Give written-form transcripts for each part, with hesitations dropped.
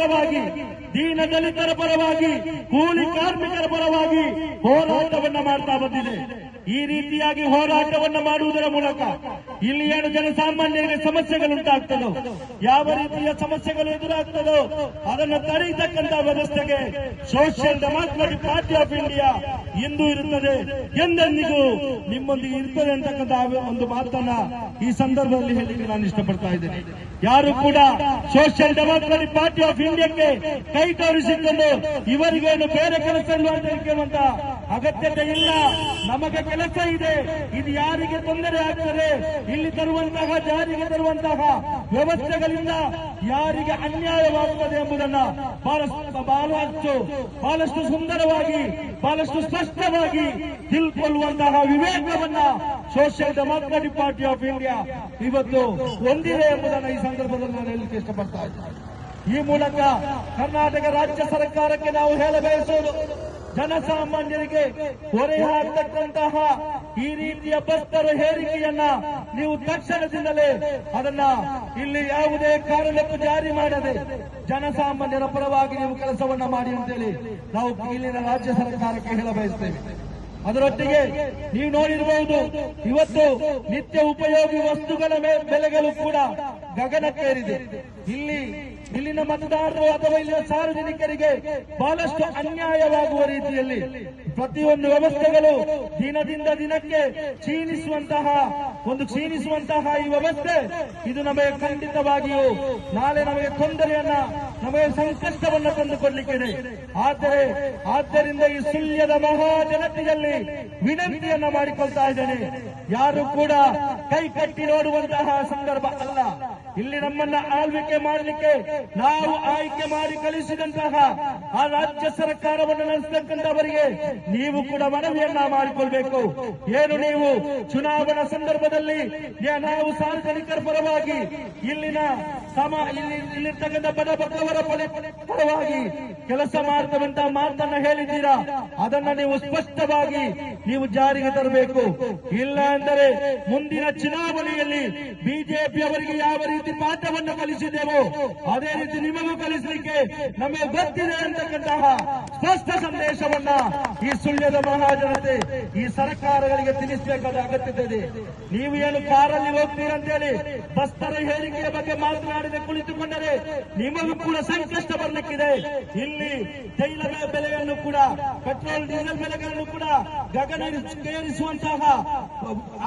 ಪರವಾಗಿ, ದೀನ ದಲಿತರ ಪರವಾಗಿ, ಕೂಲಿ ಕಾರ್ಮಿಕರ ಪರವಾಗಿ ಹೋರಾಟವನ್ನ ಮಾಡ್ತಾ ಬಂದಿದೆ. ಈ ರೀತಿಯಾಗಿ ಹೋರಾಟವನ್ನ ಮಾಡುವುದರ ಮೂಲಕ ಇಲ್ಲಿ ಏನು ಜನಸಾಮಾನ್ಯರಿಗೆ ಸಮಸ್ಯೆಗಳುಂಟಾಗ್ತದೋ, ಯಾವ ರೀತಿಯ ಸಮಸ್ಯೆಗಳು ಎದುರಾಗ್ತದೋ ಅದನ್ನು ತಡೆಯತಕ್ಕಂಥ ವ್ಯವಸ್ಥೆಗೆ Social Democratic Party of India ಇಂದು ಇರುತ್ತದೆ, ಎಂದೆಂದಿಗೂ ನಿಮ್ಮೊಂದಿಗೆ ಇರ್ತದೆ ಅಂತಕ್ಕಂಥ ಒಂದು ಮಾತನ್ನ ಈ ಸಂದರ್ಭದಲ್ಲಿ ಹೇಳಲಿಕ್ಕೆ ನಾನು ಇಷ್ಟಪಡ್ತಾ ಇದ್ದೇನೆ. ಯಾರು ಕೂಡ ಸೋಷಿಯಲ್ ಡೆಮಾಕ್ರೆಟಿಕ್ ಪಾರ್ಟಿ ಆಫ್ ಇಂಡಿಯಾಕ್ಕೆ ಕೈ ತೋರಿಸಿಕೊಂಡು ಇವರಿಗೇನು ಬೇರೆ ಕೆಲಸ ಇಲ್ಲ ಅಂತ ಕೇಳುವಂತ ಅಗತ್ಯತೆ ಇಲ್ಲ. ನಮಗೆ ಕೆಲಸ ಇದೆ. ಇದು ಯಾರಿಗೆ ತೊಂದರೆ ಆಗ್ತದೆ, ಇಲ್ಲಿ ತರುವಂತಹ ಜಾರಿಗೆ ತರುವಂತಹ ವ್ಯವಸ್ಥೆಗಳಿಂದ ಯಾರಿಗೆ ಅನ್ಯಾಯವಾಗುತ್ತದೆ ಎಂಬುದನ್ನ ಬಹಳಷ್ಟು ಸುಂದರವಾಗಿ, ಬಹಳಷ್ಟು ಸ್ಪಷ್ಟವಾಗಿ ತಿಳ್ಕೊಳ್ಳುವಂತಹ ವಿವೇಕವನ್ನ Social Democratic Party of India ಇವತ್ತು ಹೊಂದಿದೆ ಎಂಬುದನ್ನು ಈ ಸಂದರ್ಭದಲ್ಲಿ ನಾನು ಹೇಳಲಿಕ್ಕೆ ಇಷ್ಟಪಡ್ತಾ ಇದ್ದೇನೆ. ಈ ಮೂಲಕ ಕರ್ನಾಟಕ ರಾಜ್ಯ ಸರ್ಕಾರಕ್ಕೆ ನಾವು ಹೇಳಬಯಸುವುದು, ಜನಸಾಮಾನ್ಯರಿಗೆ ಹೊರೆಯಾಗತಕ್ಕಂತಹ ಈ ರೀತಿಯ ಬಸ್ತರ ಹೇರಿಕೆಯನ್ನ ನೀವು ತಕ್ಷಣದಿಂದಲೇ ಅದನ್ನ ಇಲ್ಲಿ ಯಾವುದೇ ಕಾರಣಕ್ಕೂ ಜಾರಿ ಮಾಡದೆ ಜನಸಾಮಾನ್ಯರ ಪರವಾಗಿ ನೀವು ಕೆಲಸವನ್ನ ಮಾಡಿ ಅಂತೇಳಿ ನಾವು ಇಲ್ಲಿನ ರಾಜ್ಯ ಸರ್ಕಾರಕ್ಕೆ ಹೇಳಬಯಸ್ತೇವೆ. ಅದರೊಟ್ಟಿಗೆ ನೀವು ನೋಡಿರಬಹುದು, ಇವತ್ತು ನಿತ್ಯ ಉಪಯೋಗಿ ವಸ್ತುಗಳ ಬೆಲೆಗಳು ಕೂಡ ಗಗನಕ್ಕೇರಿದೆ. ಇಲ್ಲಿನ ಮತದಾರರು ಅಥವಾ ಇಲ್ಲಿನ ಸಾರ್ವಜನಿಕರಿಗೆ ಬಹಳಷ್ಟು ಅನ್ಯಾಯವಾಗುವ ರೀತಿಯಲ್ಲಿ ಪ್ರತಿಯೊಂದು ವ್ಯವಸ್ಥೆಗಳು ದಿನದಿಂದ ದಿನಕ್ಕೆ ಕ್ಷೀಣಿಸುವಂತಹ ಈ ವ್ಯವಸ್ಥೆ ಇದು ನಮಗೆ ಖಂಡಿತವಾಗಿಯೂ ನಾಳೆ ನಮಗೆ ತೊಂದರೆಯನ್ನ, ನಮಗೆ ಸಂಕಷ್ಟವನ್ನ ತಂದುಕೊಡ್ಲಿಕ್ಕಿದೆ. ಆದ್ದರಿಂದ ಈ ಸುಳ್ಯದ ಮಹಾಜನತೆಯಲ್ಲಿ ವಿನಂತಿಯನ್ನ ಮಾಡಿಕೊಳ್ತಾ ಇದ್ದೇನೆ, ಯಾರು ಕೂಡ ಕೈ ಕಟ್ಟಿ ನೋಡುವಂತಹ ಸಂದರ್ಭ ಅಲ್ಲ. ಇಲ್ಲಿ ನಮ್ಮನ್ನ ಆಳ್ವಿಕೆ ಮಾಡಲಿಕ್ಕೆ ನಾವು ಆಯ್ಕೆ ಮಾಡಿ ಕಳಿಸಿದಂತಹ ಆ ರಾಜ್ಯ ಸರ್ಕಾರವನ್ನು ನಡೆಸತಕ್ಕಂಥವರಿಗೆ ನೀವು ಕೂಡ ಮನವಿಯನ್ನ ಮಾಡಿಕೊಳ್ಬೇಕು. ಏನು ನೀವು ಚುನಾವಣಾ ಸಂದರ್ಭದಲ್ಲಿ ನಾವು ಸಾರ್ವಜನಿಕರ ಪರವಾಗಿ ಇಲ್ಲಿರ್ತಕ್ಕಂಥ ಬಡ ಬಗ್ಗವರ ಪರವಾಗಿ ಕೆಲಸ ಮಾಡ್ತಕ್ಕಂಥ ಮಾತನ್ನ ಹೇಳಿದ್ದೀರಾ, ಅದನ್ನ ನೀವು ಸ್ಪಷ್ಟವಾಗಿ ನೀವು ಜಾರಿಗೆ ತರಬೇಕು. ಇಲ್ಲ ಅಂದರೆ ಮುಂದಿನ ಚುನಾವಣೆಯಲ್ಲಿ ಬಿಜೆಪಿ ಅವರಿಗೆ ಯಾವ ರೀತಿ ಪಾಠವನ್ನು ಕಲಿಸಿದ್ದೇವೋ ಅದೇ ರೀತಿ ನಿಮಗೂ ಕಲಿಸಲಿಕ್ಕೆ ನಮಗೆ ಗೊತ್ತಿದೆ ಅಂತಕ್ಕಂತಹ ಸ್ಪಷ್ಟ ಸಂದೇಶವನ್ನ ಈ ಸುಳ್ಯದ ಮಹಾಜನತೆ ಈ ಸರ್ಕಾರಗಳಿಗೆ ತಿಳಿಸಬೇಕಾದ ಅಗತ್ಯತೆ ಇದೆ. ನೀವು ಏನು ಕಾರಲ್ಲಿ ಹೋಗ್ತೀರಂತೇಳಿ ಬಸ್ತರ ಹೇರಿಕೆಯ ಬಗ್ಗೆ ಮಾತನಾಡದೆ ಕುಳಿತುಕೊಂಡರೆ ನಿಮಗೂ ಕೂಡ ಸಂಕಷ್ಟ ಬರಲಿಕ್ಕಿದೆ. ಇಲ್ಲಿ ತೈಲ ಬೆಲೆಗಳನ್ನು ಕೂಡ, ಪೆಟ್ರೋಲ್ ಡೀಸೆಲ್ ಬೆಲೆಗಳನ್ನು ಕೂಡ ಗಗನಕ್ಕೇರಿಸುವಂತಹ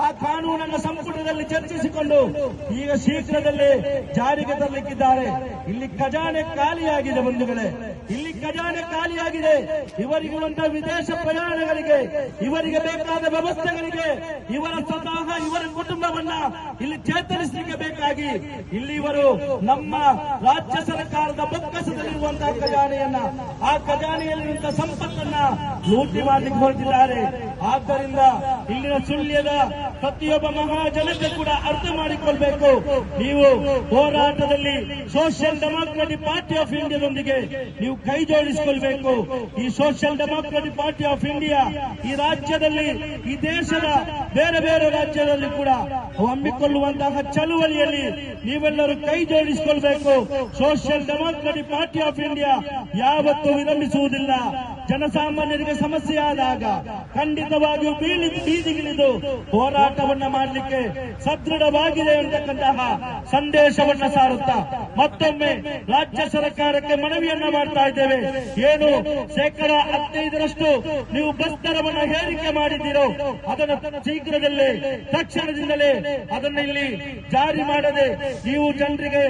ಆ ಕಾನೂನನ್ನು ಸಂಪುಟದಲ್ಲಿ ಚರ್ಚಿಸಿಕೊಂಡು ಈಗ ಶೀಘ್ರದಲ್ಲೇ ಜಾರಿಗೆ ತರಲಿಕ್ಕಿದ್ದಾರೆ. ಇಲ್ಲಿ ಖಜಾನೆ ಖಾಲಿಯಾಗಿದೆ ಬಂಧುಗಳೇ, ಇಲ್ಲಿ ಖಜಾನೆ ಖಾಲಿಯಾಗಿದೆ. ಇವರಿಗಿರುವಂತಹ ವಿದೇಶ ಪ್ರಯಾಣಗಳಿಗೆ, ಇವರಿಗೆ ಬೇಕಾದ ವ್ಯವಸ್ಥೆಗಳಿಗೆ, ಇವರ ಕುಟುಂಬವನ್ನ ಇಲ್ಲಿ ಚೇತರಿಸಲಿಕ್ಕೆ ಬೇಕಾಗಿ ಇಲ್ಲಿ ಇವರು ನಮ್ಮ ರಾಜ್ಯ ಸರ್ಕಾರದ ಬೊಕ್ಕಸದಲ್ಲಿರುವಂತಹ ಖಜಾನೆಯನ್ನ, ಆ ಖಜಾನೆಯಲ್ಲಿರುವಂತಹ ಸಂಪತ್ತನ್ನ ಲೂಟಿ ಮಾಡಲಿಕ್ಕೆ ಹೊರಟಿದ್ದಾರೆ. ಆದ್ದರಿಂದ ಇಲ್ಲಿನ ಸುಳ್ಯದ ಪ್ರತಿಯೊಬ್ಬ ಮಹಾಜನತೆ ಕೂಡ ಅರ್ಥ ಮಾಡಿಕೊಳ್ಬೇಕು, ನೀವು ಹೋರಾಟದಲ್ಲಿ ಸೋಷಿಯಲ್ ಡೆಮಾಕ್ರೆಟಿಕ್ ಪಾರ್ಟಿ ಆಫ್ ಇಂಡಿಯಾದೊಂದಿಗೆ ನೀವು ಕೈ ಜೋಡಿಸಿಕೊಳ್ಬೇಕು. ಈ social Democratic Party of India ಈ ರಾಜ್ಯದಲ್ಲಿ, ಈ ದೇಶದ ಬೇರೆ ಬೇರೆ ರಾಜ್ಯದಲ್ಲಿ ಕೂಡ ಹಮ್ಮಿಕೊಳ್ಳುವಂತಹ ಚಳುವಳಿಯಲ್ಲಿ ನೀವೆಲ್ಲರೂ ಕೈ ಜೋಡಿಸಿಕೊಳ್ಬೇಕು. Social Democratic Party of India ಯಾವತ್ತೂ ವಿರಮಿಸುವುದಿಲ್ಲ. ಜನಸಾಮಾನ್ಯರಿಗೆ ಸಮಸ್ಯೆ ಆದಾಗ ಖಂಡಿತವಾಗಿಯೂ ಬೀದಿಗಿಳಿದು ಹೋರಾಟವನ್ನ ಮಾಡಲಿಕ್ಕೆ ಸದೃಢವಾಗಿದೆ ಅಂತಕ್ಕಂತಹ ಸಂದೇಶವನ್ನ ಸಾರುತ್ತಾ ಮತ್ತೊಮ್ಮೆ ರಾಜ್ಯ ಸರ್ಕಾರಕ್ಕೆ ಮನವಿಯನ್ನ ಮಾಡ್ತಾ ಇದ್ದೇವೆ. ಏನು 15% ನೀವು ಬಸ್ ದರವನ್ನು ಏರಿಕೆ ಮಾಡಿದ್ದೀರೋ ಅದನ್ನು ಶೀಘ್ರದಲ್ಲೇ ತಕ್ಷಣದಿಂದಲೇ ಅದನ್ನು ಇಲ್ಲಿ ಜಾರಿ ಮಾಡದೆ ನೀವು ಜನರಿಗೆ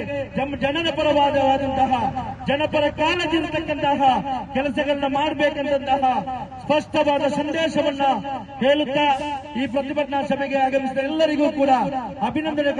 ಜನರ ಪರವಾದಂತಹ ಜನಪರ ಕಾಳಜಿರ್ತಕ್ಕಂತಹ ಕೆಲಸಗಳನ್ನ ಮಾಡಬೇಕಂತಹ ಸ್ಪಷ್ಟವಾದ ಸಂದೇಶವನ್ನ ಹೇಳುತ್ತಾ ಈ ಪ್ರತಿಭಟನಾ ಸಭೆಗೆ ಆಗಮಿಸಿದ ಎಲ್ಲರಿಗೂ ಕೂಡ ಅಭಿನಂದನೆ